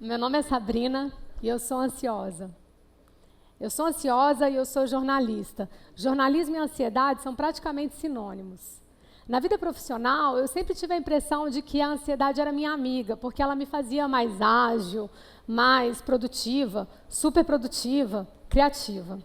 Meu nome é Sabrina e eu sou ansiosa. Eu sou ansiosa e eu sou jornalista. Jornalismo e ansiedade são praticamente sinônimos. Na vida profissional, eu sempre tive a impressão de que a ansiedade era minha amiga, porque ela me fazia mais ágil, mais produtiva, super produtiva, criativa.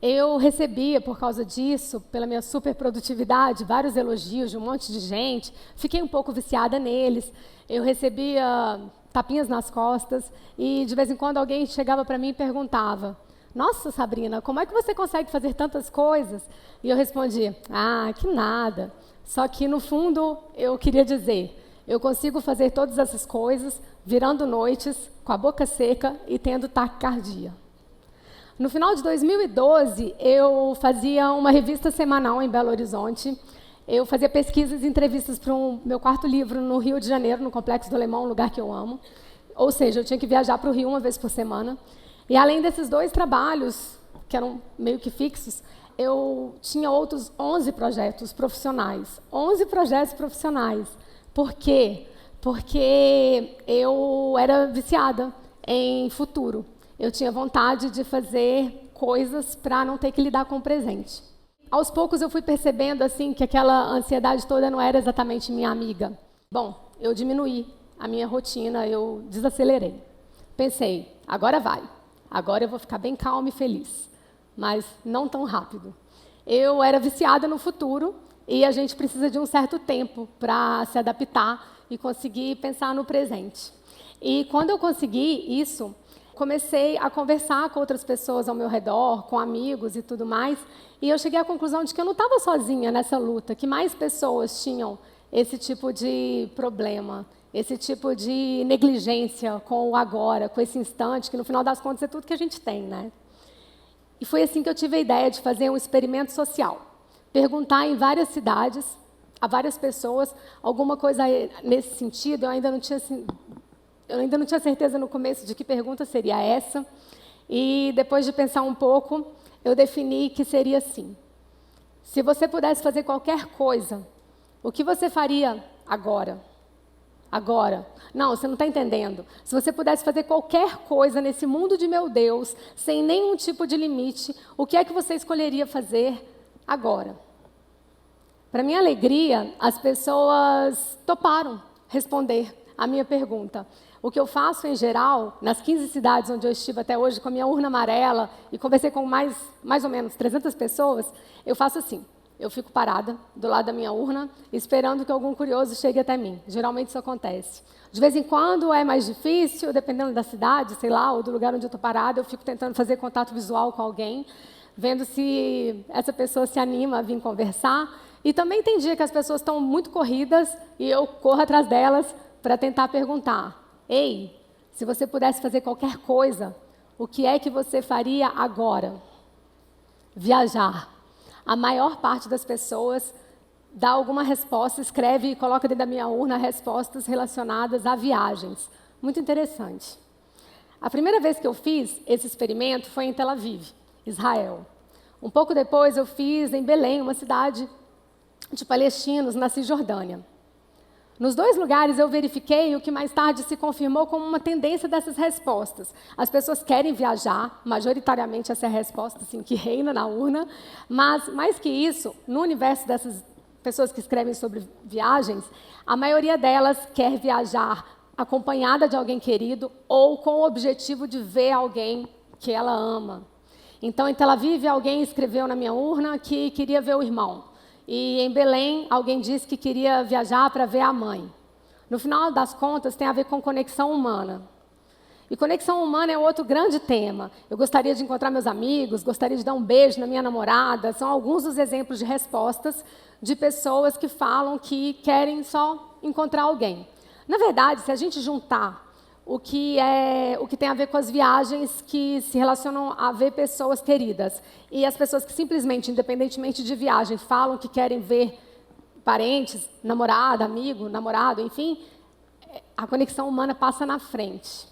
Eu recebia, por causa disso, pela minha superprodutividade, vários elogios de um monte de gente. Fiquei um pouco viciada neles. Eu recebia tapinhas nas costas e, de vez em quando, alguém chegava para mim e perguntava: "Nossa, Sabrina, como é que você consegue fazer tantas coisas?" E eu respondia: "Ah, que nada." Só que, no fundo, eu queria dizer: eu consigo fazer todas essas coisas, virando noites, com a boca seca e tendo taquicardia. No final de 2012, eu fazia uma revista semanal em Belo Horizonte. Eu fazia pesquisas e entrevistas para o meu quarto livro no Rio de Janeiro, no Complexo do Alemão, um lugar que eu amo. Ou seja, eu tinha que viajar para o Rio uma vez por semana. E além desses dois trabalhos, que eram meio que fixos, eu tinha outros 11 projetos profissionais. 11 projetos profissionais. Por quê? Porque eu era viciada em futuro. Eu tinha vontade de fazer coisas para não ter que lidar com o presente. Aos poucos eu fui percebendo assim que aquela ansiedade toda não era exatamente minha amiga. Bom, eu diminuí a minha rotina, eu desacelerei. Pensei, agora vai. Agora eu vou ficar bem calma e feliz. Mas não tão rápido. Eu era viciada no futuro e a gente precisa de um certo tempo para se adaptar e conseguir pensar no presente. E quando eu consegui isso, comecei a conversar com outras pessoas ao meu redor, com amigos e tudo mais, e eu cheguei à conclusão de que eu não estava sozinha nessa luta, que mais pessoas tinham esse tipo de problema, esse tipo de negligência com o agora, com esse instante, que no final das contas é tudo que a gente tem, né? E foi assim que eu tive a ideia de fazer um experimento social. Perguntar em várias cidades, a várias pessoas, alguma coisa nesse sentido. Eu ainda não tinha certeza no começo de que pergunta seria essa. E depois de pensar um pouco, eu defini que seria assim: se você pudesse fazer qualquer coisa, o que você faria agora? Agora. Não, você não está entendendo. Se você pudesse fazer qualquer coisa nesse mundo de meu Deus, sem nenhum tipo de limite, o que é que você escolheria fazer agora? Para minha alegria, as pessoas toparam responder a minha pergunta. O que eu faço, em geral, nas 15 cidades onde eu estive até hoje, com a minha urna amarela, e conversei com mais ou menos 300 pessoas, eu faço assim: eu fico parada do lado da minha urna, esperando que algum curioso chegue até mim. Geralmente isso acontece. De vez em quando é mais difícil, dependendo da cidade, sei lá, ou do lugar onde eu estou parada, eu fico tentando fazer contato visual com alguém, vendo se essa pessoa se anima a vir conversar. E também tem dia que as pessoas estão muito corridas e eu corro atrás delas para tentar perguntar: ei, se você pudesse fazer qualquer coisa, o que é que você faria agora? Viajar. A maior parte das pessoas dá alguma resposta, escreve e coloca dentro da minha urna respostas relacionadas a viagens. Muito interessante. A primeira vez que eu fiz esse experimento foi em Tel Aviv, Israel. Um pouco depois eu fiz em Belém, uma cidade de palestinos, na Cisjordânia. Nos dois lugares eu verifiquei o que mais tarde se confirmou como uma tendência dessas respostas. As pessoas querem viajar, majoritariamente essa é a resposta assim, que reina na urna, mas, mais que isso, no universo dessas pessoas que escrevem sobre viagens, a maioria delas quer viajar acompanhada de alguém querido ou com o objetivo de ver alguém que ela ama. Então, em Tel Aviv, alguém escreveu na minha urna que queria ver o irmão. E em Belém, alguém disse que queria viajar para ver a mãe. No final das contas, tem a ver com conexão humana. E conexão humana é outro grande tema. Eu gostaria de encontrar meus amigos, gostaria de dar um beijo na minha namorada. São alguns dos exemplos de respostas de pessoas que falam que querem só encontrar alguém. Na verdade, se a gente juntar o que tem a ver com as viagens que se relacionam a ver pessoas queridas e as pessoas que simplesmente, independentemente de viagem, falam que querem ver parentes, namorada, amigo, namorado, enfim, a conexão humana passa na frente.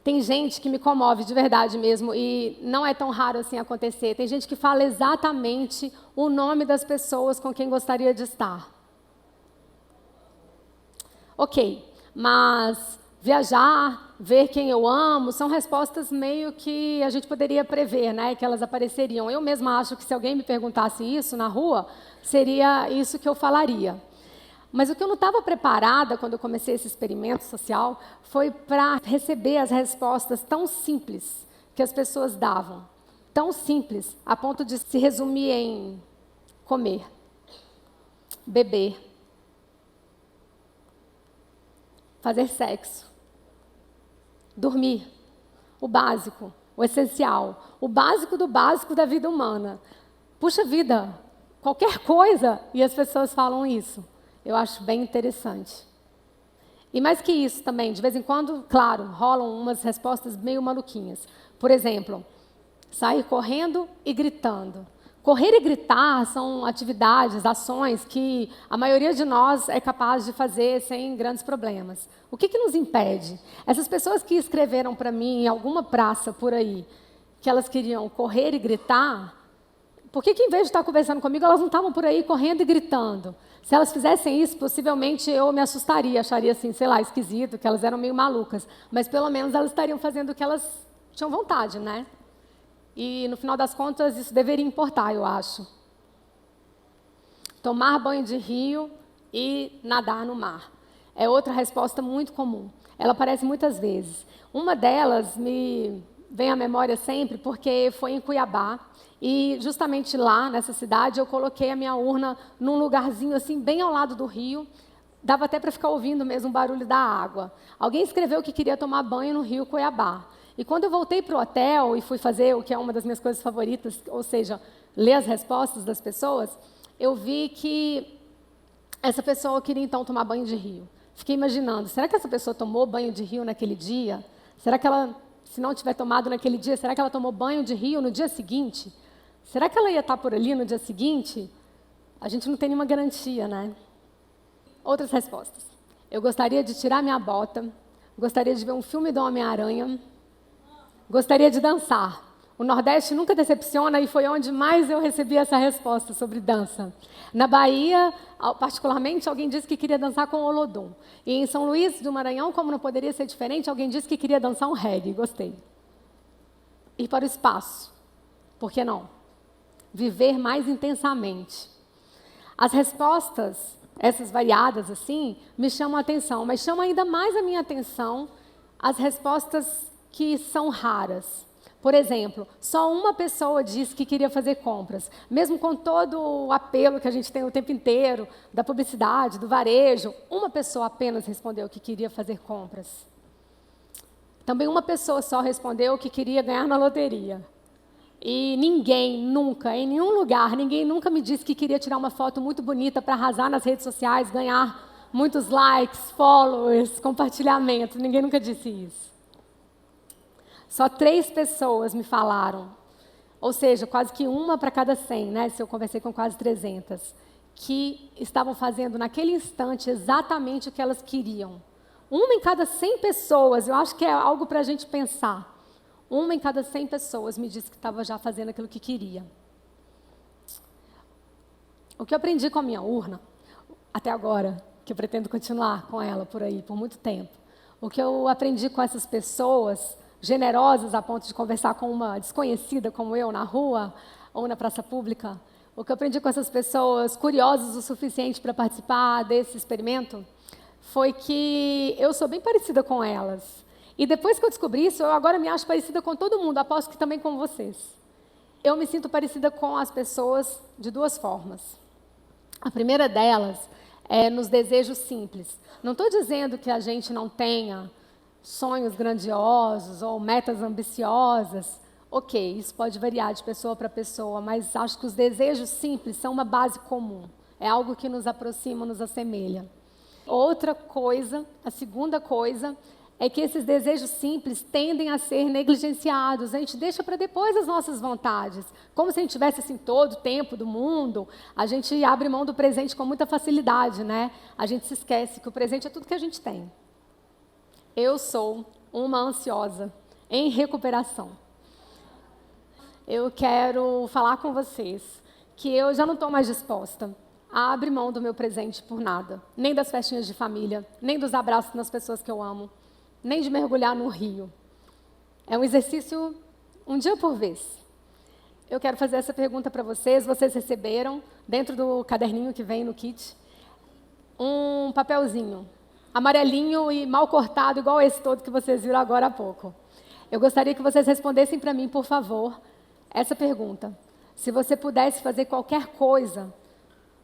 Tem gente que me comove de verdade mesmo, e não é tão raro assim acontecer. Tem gente que fala exatamente o nome das pessoas com quem gostaria de estar. Ok, mas viajar, ver quem eu amo, são respostas meio que a gente poderia prever, né, que elas apareceriam. Eu mesma acho que se alguém me perguntasse isso na rua, seria isso que eu falaria. Mas o que eu não estava preparada quando eu comecei esse experimento social foi para receber as respostas tão simples que as pessoas davam. Tão simples, a ponto de se resumir em comer, beber, fazer sexo, dormir, o básico, o essencial, o básico do básico da vida humana. Puxa vida, qualquer coisa, e as pessoas falam isso. Eu acho bem interessante. E mais que isso também, de vez em quando, claro, rolam umas respostas meio maluquinhas. Por exemplo, sair correndo e gritando. Correr e gritar são atividades, ações que a maioria de nós é capaz de fazer sem grandes problemas. O que nos impede? Essas pessoas que escreveram para mim em alguma praça por aí, que elas queriam correr e gritar, por que em vez de estar conversando comigo, elas não estavam por aí correndo e gritando? Se elas fizessem isso, possivelmente eu me assustaria, acharia assim, sei lá, esquisito, que elas eram meio malucas. Mas pelo menos elas estariam fazendo o que elas tinham vontade, né? E no final das contas, isso deveria importar, eu acho. Tomar banho de rio e nadar no mar. É outra resposta muito comum. Ela aparece muitas vezes. Uma delas me vem à memória sempre porque foi em Cuiabá. E justamente lá, nessa cidade, eu coloquei a minha urna num lugarzinho assim, bem ao lado do rio. Dava até para ficar ouvindo mesmo o barulho da água. Alguém escreveu que queria tomar banho no rio Cuiabá. E quando eu voltei para o hotel e fui fazer o que é uma das minhas coisas favoritas, ou seja, ler as respostas das pessoas, eu vi que essa pessoa queria então tomar banho de rio. Fiquei imaginando, será que essa pessoa tomou banho de rio naquele dia? Será que ela, se não tiver tomado naquele dia, será que ela tomou banho de rio no dia seguinte? Será que ela ia estar por ali no dia seguinte? A gente não tem nenhuma garantia, né? Outras respostas. Eu gostaria de tirar minha bota, gostaria de ver um filme do Homem-Aranha, gostaria de dançar. O Nordeste nunca decepciona e foi onde mais eu recebi essa resposta sobre dança. Na Bahia, particularmente, alguém disse que queria dançar com o Olodum. E em São Luís do Maranhão, como não poderia ser diferente, alguém disse que queria dançar um reggae. Gostei. Ir para o espaço. Por que não? Viver mais intensamente. As respostas, essas variadas assim, me chamam a atenção, mas chamam ainda mais a minha atenção as respostas que são raras. Por exemplo, só uma pessoa disse que queria fazer compras, mesmo com todo o apelo que a gente tem o tempo inteiro, da publicidade, do varejo, uma pessoa apenas respondeu que queria fazer compras. Também uma pessoa só respondeu que queria ganhar na loteria. E ninguém nunca, em nenhum lugar, ninguém nunca me disse que queria tirar uma foto muito bonita para arrasar nas redes sociais, ganhar muitos likes, followers, compartilhamentos. Ninguém nunca disse isso. Só 3 pessoas me falaram, ou seja, quase que uma para cada 100, né? Se eu conversei com quase 300, que estavam fazendo naquele instante exatamente o que elas queriam. Uma em cada 100 pessoas, eu acho que é algo para a gente pensar. Uma em cada 100 pessoas me disse que estava já fazendo aquilo que queria. O que eu aprendi com a minha urna, até agora, que eu pretendo continuar com ela por aí, por muito tempo. O que eu aprendi com essas pessoas generosas a ponto de conversar com uma desconhecida como eu na rua ou na praça pública, o que eu aprendi com essas pessoas curiosas o suficiente para participar desse experimento, foi que eu sou bem parecida com elas. E depois que eu descobri isso, eu agora me acho parecida com todo mundo, aposto que também com vocês. Eu me sinto parecida com as pessoas de 2 formas. A primeira delas é nos desejos simples. Não estou dizendo que a gente não tenha sonhos grandiosos ou metas ambiciosas. Ok, isso pode variar de pessoa para pessoa, mas acho que os desejos simples são uma base comum. É algo que nos aproxima, nos assemelha. Outra coisa, a segunda coisa, é que esses desejos simples tendem a ser negligenciados. A gente deixa para depois as nossas vontades. Como se a gente tivesse assim, todo o tempo do mundo, a gente abre mão do presente com muita facilidade, né? A gente se esquece que o presente é tudo que a gente tem. Eu sou uma ansiosa em recuperação. Eu quero falar com vocês que eu já não estou mais disposta a abrir mão do meu presente por nada. Nem das festinhas de família, nem dos abraços nas pessoas que eu amo, nem de mergulhar no rio. É um exercício um dia por vez. Eu quero fazer essa pergunta para vocês. Vocês receberam, dentro do caderninho que vem no kit, um papelzinho amarelinho e mal cortado, igual esse todo que vocês viram agora há pouco. Eu gostaria que vocês respondessem para mim, por favor, essa pergunta. Se você pudesse fazer qualquer coisa,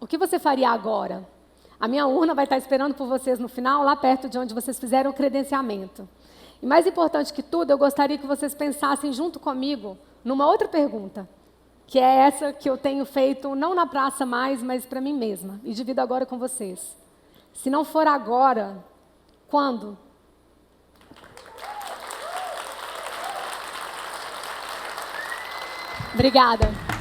o que você faria agora? A minha urna vai estar esperando por vocês no final, lá perto de onde vocês fizeram o credenciamento. E mais importante que tudo, eu gostaria que vocês pensassem junto comigo numa outra pergunta, que é essa que eu tenho feito, não na praça mais, mas para mim mesma, e divido agora com vocês. Se não for agora, quando? Obrigada.